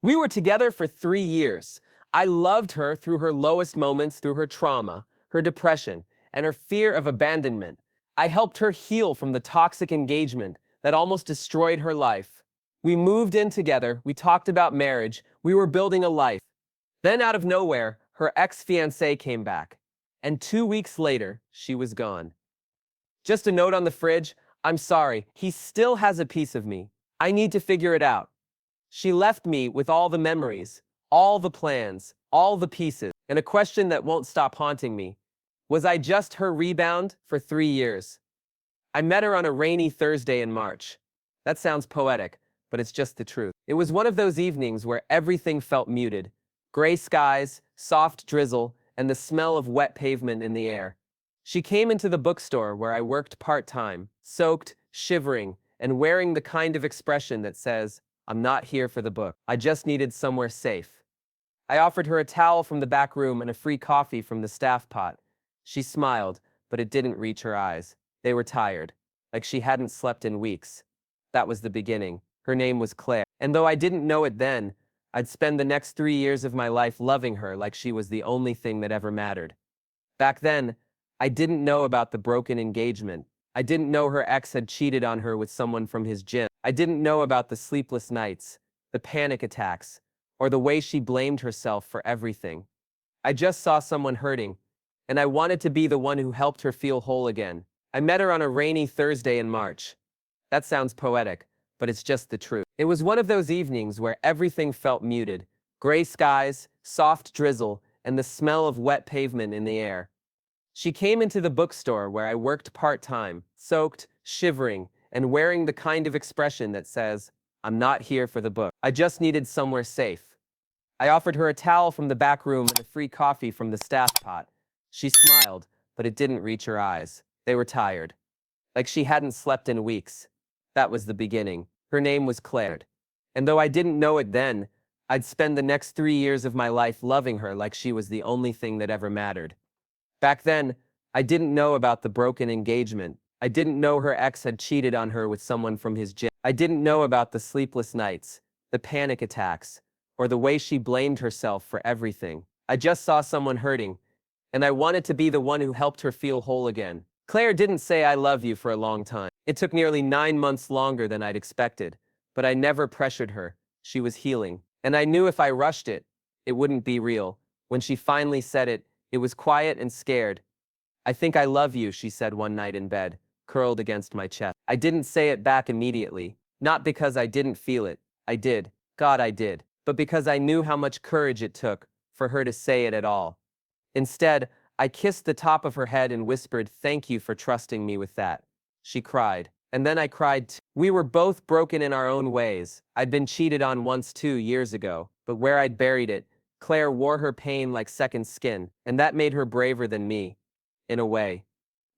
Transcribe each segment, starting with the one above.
We were together for 3 years. I loved her through her lowest moments, through her trauma, her depression, and her fear of abandonment. I helped her heal from the toxic engagement that almost destroyed her life. We moved in together, we talked about marriage, we were building a life. Then, out of nowhere, her ex-fiancé came back. And 2 weeks later, she was gone. Just a note on the fridge, I'm sorry, he still has a piece of me. I need to figure it out. She left me with all the memories, all the plans, all the pieces, and a question that won't stop haunting me. Was I just her rebound for 3 years? I met her on a rainy Thursday in March. That sounds poetic, but it's just the truth. It was one of those evenings where everything felt muted. Gray skies, soft drizzle, and the smell of wet pavement in the air. She came into the bookstore where I worked part-time, soaked, shivering, and wearing the kind of expression that says, I'm not here for the book. I just needed somewhere safe. I offered her a towel from the back room and a free coffee from the staff pot. She smiled, but it didn't reach her eyes. They were tired, like she hadn't slept in weeks. That was the beginning. Her name was Claire. And though I didn't know it then, I'd spend the next 3 years of my life loving her like she was the only thing that ever mattered. Back then, I didn't know about the broken engagement. I didn't know her ex had cheated on her with someone from his gym. I didn't know about the sleepless nights, the panic attacks, or the way she blamed herself for everything. I just saw someone hurting, and I wanted to be the one who helped her feel whole again. I met her on a rainy Thursday in March. That sounds poetic, but it's just the truth. It was one of those evenings where everything felt muted. Gray skies, soft drizzle, and the smell of wet pavement in the air. She came into the bookstore where I worked part-time, soaked, shivering, and wearing the kind of expression that says, I'm not here for the book. I just needed somewhere safe. I offered her a towel from the back room and a free coffee from the staff pot. She smiled, but it didn't reach her eyes. They were tired, like she hadn't slept in weeks. That was the beginning. Her name was Claire. And though I didn't know it then, I'd spend the next 3 years of my life loving her like she was the only thing that ever mattered. Back then, I didn't know about the broken engagement. I didn't know her ex had cheated on her with someone from his gym. I didn't know about the sleepless nights, the panic attacks, or the way she blamed herself for everything. I just saw someone hurting, and I wanted to be the one who helped her feel whole again. Claire didn't say I love you for a long time. It took nearly 9 months longer than I'd expected, but I never pressured her. She was healing, and I knew if I rushed it, it wouldn't be real. When she finally said it, it was quiet and scared. I think I love you, she said one night in bed, curled against my chest. I didn't say it back immediately, not because I didn't feel it. I did. God, I did. But because I knew how much courage it took for her to say it at all. Instead, I kissed the top of her head and whispered, thank you for trusting me with that. She cried. And then I cried too. We were both broken in our own ways. I'd been cheated on once 2 years ago, but where I'd buried it, Claire wore her pain like second skin, and that made her braver than me, in a way.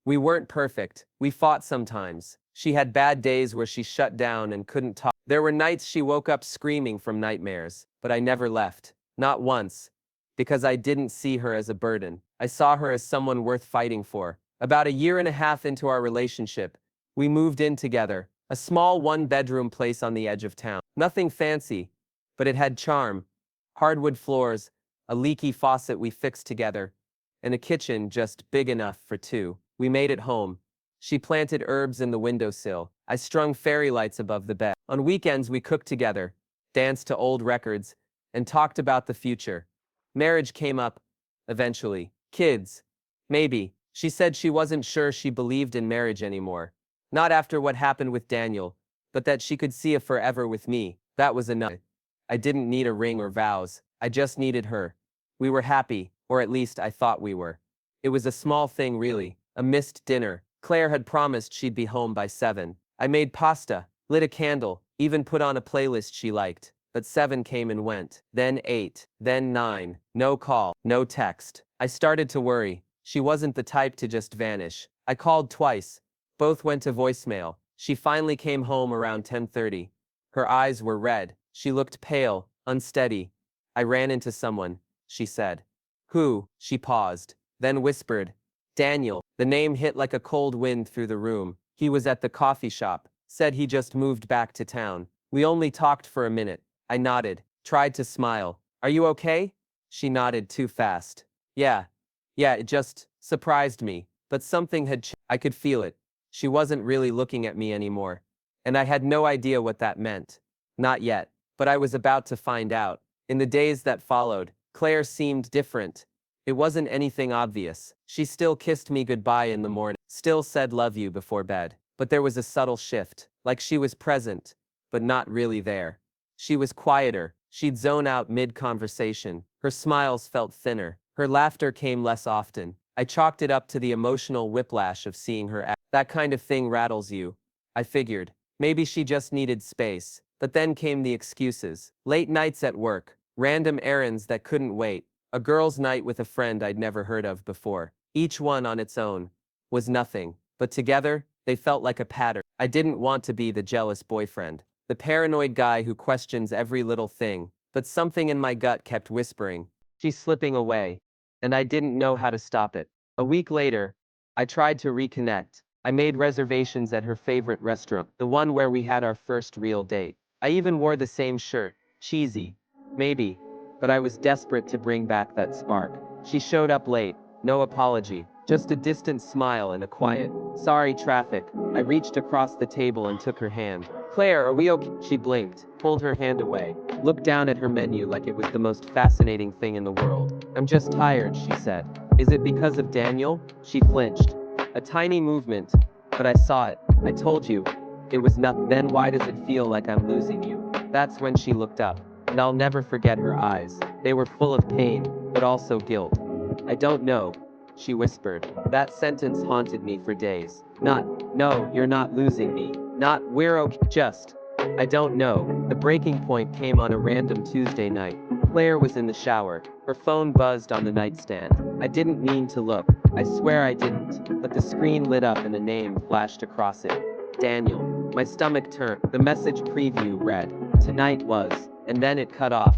We weren't perfect. We fought sometimes. She had bad days where she shut down and couldn't talk. There were nights she woke up screaming from nightmares, but I never left. Not once. Because I didn't see her as a burden. I saw her as someone worth fighting for. About 1.5 years into our relationship, we moved in together, a small one-bedroom place on the edge of town. Nothing fancy, but it had charm. Hardwood floors, a leaky faucet we fixed together, and a kitchen just big enough for two. We made it home. She planted herbs in the windowsill. I strung fairy lights above the bed. On weekends we cooked together, danced to old records, and talked about the future. Marriage came up, eventually. Kids. Maybe. She said she wasn't sure she believed in marriage anymore. Not after what happened with Daniel, but that she could see a forever with me. That was enough. I didn't need a ring or vows. I just needed her. We were happy, or at least I thought we were. It was a small thing really, a missed dinner. Claire had promised she'd be home by 7. I made pasta, lit a candle, even put on a playlist she liked. But 7 came and went, then 8, then 9, no call, no text. I started to worry. She wasn't the type to just vanish. I called twice. Both went to voicemail. She finally came home around 10:30. Her eyes were red. She looked pale, unsteady. I ran into someone, she said. Who? She paused, then whispered. Daniel. The name hit like a cold wind through the room. He was at the coffee shop, said he just moved back to town. We only talked for a minute. I nodded. Tried to smile. Are you okay? She nodded too fast. Yeah. Yeah, it just surprised me. But something had I could feel it. She wasn't really looking at me anymore. And I had no idea what that meant. Not yet. But I was about to find out. In the days that followed, Claire seemed different. It wasn't anything obvious. She still kissed me goodbye in the morning, still said love you before bed. But there was a subtle shift, like she was present, but not really there. She was quieter. She'd zone out mid-conversation. Her smiles felt thinner. Her laughter came less often. I chalked it up to the emotional whiplash of seeing her act. That kind of thing rattles you. I figured. Maybe she just needed space. But then came the excuses. Late nights at work. Random errands that couldn't wait. A girls' night with a friend I'd never heard of before. Each one on its own was nothing. But together, they felt like a pattern. I didn't want to be the jealous boyfriend, the paranoid guy who questions every little thing, but something in my gut kept whispering, she's slipping away, and I didn't know how to stop it. A week later, I tried to reconnect. I made reservations at her favorite restaurant, the one where we had our first real date. I even wore the same shirt, cheesy, maybe, but I was desperate to bring back that spark. She showed up late, no apology, just a distant smile and a quiet, sorry traffic. I reached across the table and took her hand. Claire, are we okay? She blinked, pulled her hand away, looked down at her menu like it was the most fascinating thing in the world. I'm just tired, she said. Is it because of Daniel? She flinched. A tiny movement, but I saw it. I told you. It was nothing. Then why does it feel like I'm losing you? That's when she looked up, and I'll never forget her eyes. They were full of pain, but also guilt. I don't know, she whispered. That sentence haunted me for days. Not, no, you're not losing me. Not, we're okay. Just, I don't know. The breaking point came on a random Tuesday night. Claire was in the shower. Her phone buzzed on the nightstand. I didn't mean to look. I swear I didn't. But the screen lit up and a name flashed across it. Daniel. My stomach turned. The message preview read, "Tonight was," and then it cut off.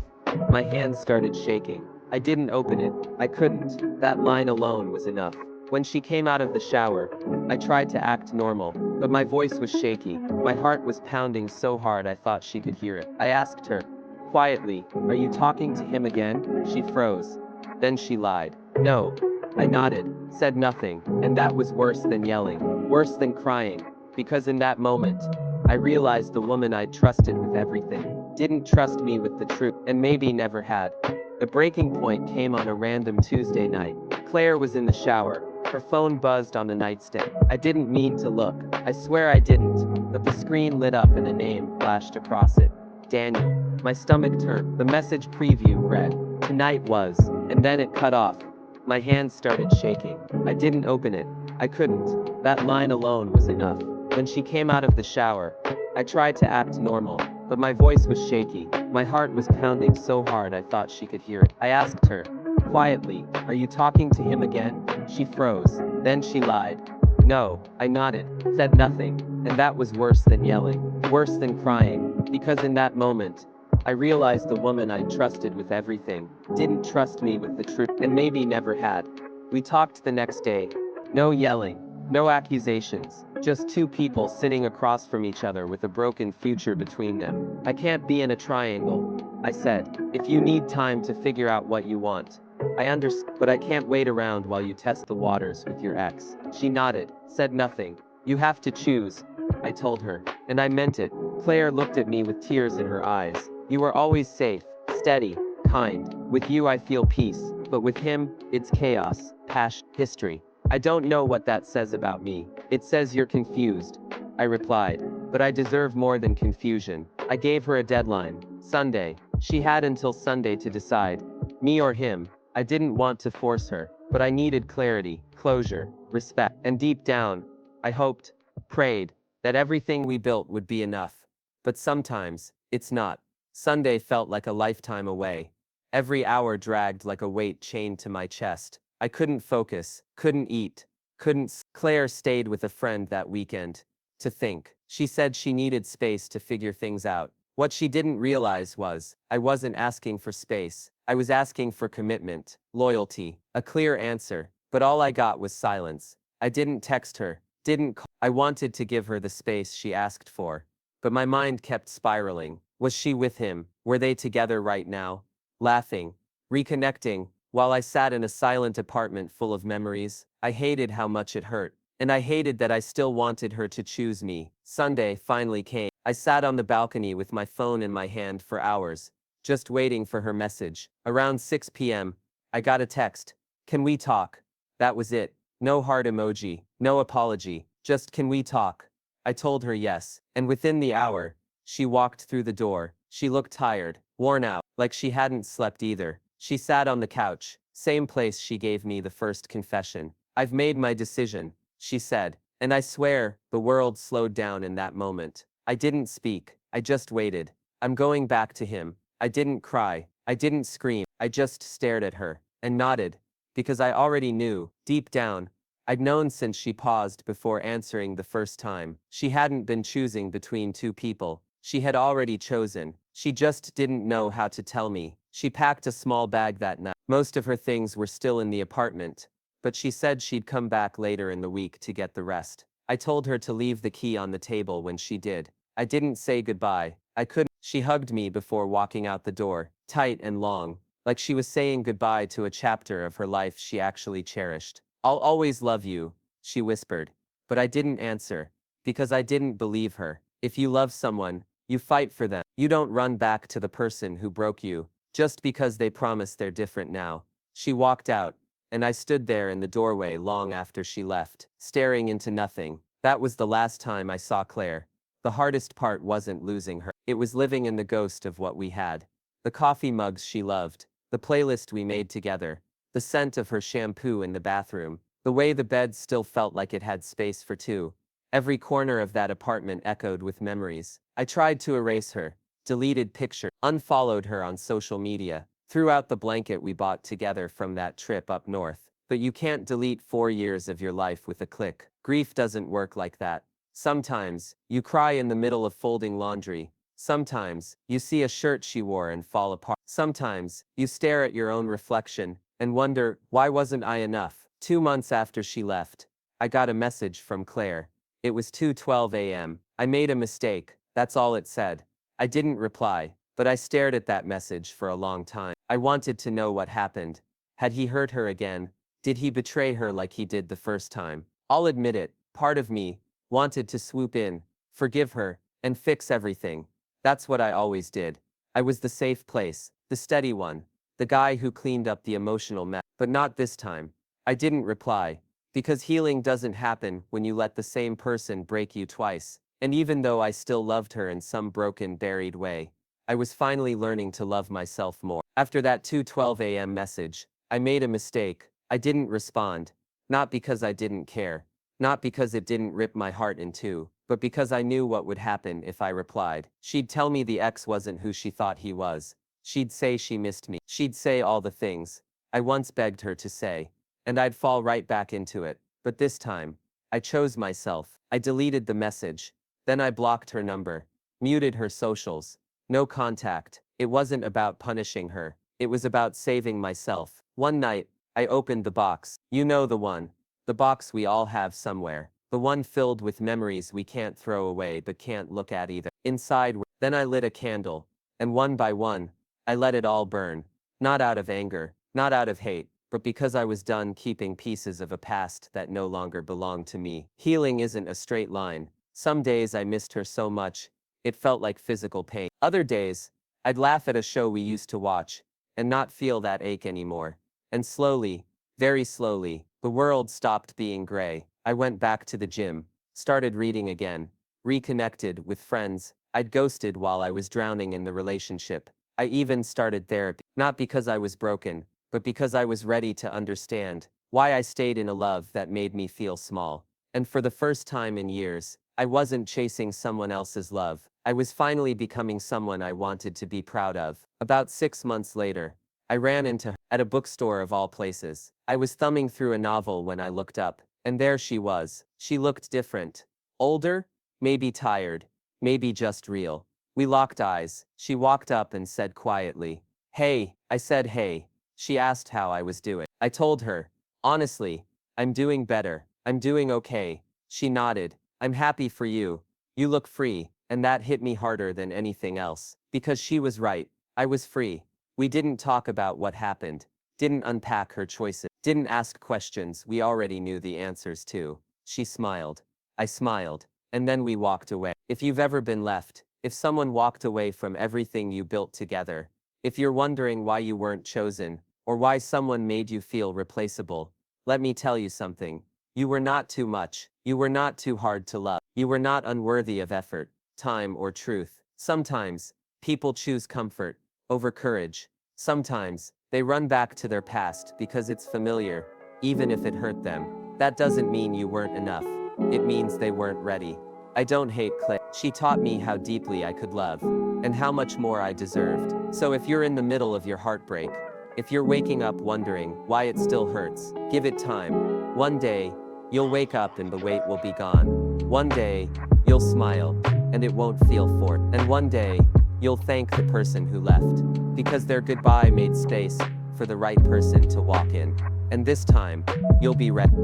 My hands started shaking. I didn't open it. I couldn't. That line alone was enough. When she came out of the shower, I tried to act normal, but my voice was shaky. My heart was pounding so hard I thought she could hear it. I asked her, quietly, "Are you talking to him again?" She froze. Then she lied. "No." I nodded, said nothing, and that was worse than yelling, worse than crying, because in that moment, I realized the woman I'd trusted with everything didn't trust me with the truth, and maybe never had. The breaking point came on a random Tuesday night. Claire was in the shower. Her phone buzzed on the nightstand. I didn't mean to look. I swear I didn't. But the screen lit up and a name flashed across it. Daniel. My stomach turned. The message preview read, "Tonight was," and then it cut off. My hands started shaking. I didn't open it. I couldn't. That line alone was enough. When she came out of the shower, I tried to act normal, but my voice was shaky. My heart was pounding so hard I thought she could hear it. I asked her, quietly, "Are you talking to him again?" She froze. Then she lied. "No." I nodded, said nothing, and that was worse than yelling, worse than crying, because in that moment, I realized the woman I'd trusted with everything didn't trust me with the truth, and maybe never had. We talked the next day. No yelling, no accusations, just two people sitting across from each other with a broken future between them. "I can't be in a triangle," I said. "If you need time to figure out what you want, I understand, but I can't wait around while you test the waters with your ex." She nodded, said nothing. "You have to choose," I told her, and I meant it. Claire looked at me with tears in her eyes. "You are always safe, steady, kind. With you I feel peace, but with him, it's chaos, passion, history. I don't know what that says about me." "It says you're confused," I replied, "but I deserve more than confusion." I gave her a deadline, Sunday. She had until Sunday to decide, me or him. I didn't want to force her, but I needed clarity, closure, respect, and deep down, I hoped, prayed, that everything we built would be enough. But sometimes, it's not. Sunday felt like a lifetime away. Every hour dragged like a weight chained to my chest. I couldn't focus, couldn't eat, Claire stayed with a friend that weekend. To think. She said she needed space to figure things out. What she didn't realize was, I wasn't asking for space. I was asking for commitment, loyalty, a clear answer. But all I got was silence. I didn't text her, didn't call. I wanted to give her the space she asked for. But my mind kept spiraling. Was she with him? Were they together right now? Laughing, reconnecting, while I sat in a silent apartment full of memories. I hated how much it hurt. And I hated that I still wanted her to choose me. Sunday finally came. I sat on the balcony with my phone in my hand for hours, just waiting for her message. Around 6 p.m., I got a text. Can we talk? That was it. No heart emoji, no apology, just can we talk? I told her yes, and within the hour, she walked through the door. She looked tired, worn out, like she hadn't slept either. She sat on the couch, same place she gave me the first confession. I've made my decision, she said, and I swear, the world slowed down in that moment. I didn't speak, I just waited. I'm going back to him. I didn't cry, I didn't scream, I just stared at her, and nodded, because I already knew, deep down, I'd known since she paused before answering the first time. She hadn't been choosing between two people. She had already chosen. She just didn't know how to tell me. She packed a small bag that night. Most of her things were still in the apartment, but she said she'd come back later in the week to get the rest. I told her to leave the key on the table when she did. I didn't say goodbye. I couldn't. She hugged me before walking out the door, tight and long, like she was saying goodbye to a chapter of her life she actually cherished. I'll always love you, she whispered. But I didn't answer, because I didn't believe her. If you love someone, you fight for them. You don't run back to the person who broke you, just because they promise they're different now. She walked out, and I stood there in the doorway long after she left, staring into nothing. That was the last time I saw Claire. The hardest part wasn't losing her. It was living in the ghost of what we had. The coffee mugs she loved, the playlist we made together, the scent of her shampoo in the bathroom, the way the bed still felt like it had space for two. Every corner of that apartment echoed with memories. I tried to erase her, deleted pictures, unfollowed her on social media, threw out the blanket we bought together from that trip up north. But you can't delete 4 years of your life with a click. Grief doesn't work like that. Sometimes, you cry in the middle of folding laundry. Sometimes, you see a shirt she wore and fall apart. Sometimes, you stare at your own reflection and wonder, why wasn't I enough? 2 months after she left, I got a message from Claire. It was 2:12 a.m. I made a mistake, that's all it said. I didn't reply, but I stared at that message for a long time. I wanted to know what happened. Had he hurt her again? Did he betray her like he did the first time? I'll admit it, part of me wanted to swoop in, forgive her, and fix everything. That's what I always did. I was the safe place, the steady one, the guy who cleaned up the emotional mess. But not this time. I didn't reply, because healing doesn't happen when you let the same person break you twice. And even though I still loved her in some broken, buried way, I was finally learning to love myself more. After that 2:12 a.m. message, I made a mistake. I didn't respond. Not because I didn't care. Not because it didn't rip my heart in two, but because I knew what would happen if I replied. She'd tell me the ex wasn't who she thought he was. She'd say she missed me. She'd say all the things I once begged her to say, and I'd fall right back into it. But this time, I chose myself. I deleted the message. Then I blocked her number, muted her socials. No contact. It wasn't about punishing her. It was about saving myself. One night, I opened the box. You know the one. The box we all have somewhere. The one filled with memories we can't throw away but can't look at either. Inside, then I lit a candle, and one by one, I let it all burn. Not out of anger, not out of hate, but because I was done keeping pieces of a past that no longer belonged to me. Healing isn't a straight line. Some days I missed her so much, it felt like physical pain. Other days, I'd laugh at a show we used to watch, and not feel that ache anymore. And slowly, very slowly, the world stopped being gray. I went back to the gym, started reading again, reconnected with friends I'd ghosted while I was drowning in the relationship. I even started therapy, not because I was broken, but because I was ready to understand why I stayed in a love that made me feel small. And for the first time in years, I wasn't chasing someone else's love. I was finally becoming someone I wanted to be proud of. About 6 months later, I ran into her at a bookstore of all places. I was thumbing through a novel when I looked up, and there she was. She looked different. Older, maybe tired, maybe just real. We locked eyes. She walked up and said quietly, "Hey." I said hey. She asked how I was doing. I told her, "Honestly, I'm doing better. I'm doing okay." She nodded. "I'm happy for you. You look free." And that hit me harder than anything else. Because she was right. I was free. We didn't talk about what happened. Didn't unpack her choices. Didn't ask questions we already knew the answers to. She smiled. I smiled. And then we walked away. If you've ever been left, if someone walked away from everything you built together, if you're wondering why you weren't chosen, or why someone made you feel replaceable, let me tell you something. You were not too much. You were not too hard to love. You were not unworthy of effort, time, or truth. Sometimes, people choose comfort over courage. Sometimes, they run back to their past because it's familiar, even if it hurt them. That doesn't mean you weren't enough. It means they weren't ready. I don't hate Clay. She taught me how deeply I could love, and how much more I deserved. So if you're in the middle of your heartbreak, if you're waking up wondering why it still hurts, give it time. One day, you'll wake up and the weight will be gone. One day, you'll smile, and it won't feel forced. And one day, you'll thank the person who left, because their goodbye made space for the right person to walk in. And this time, you'll be ready.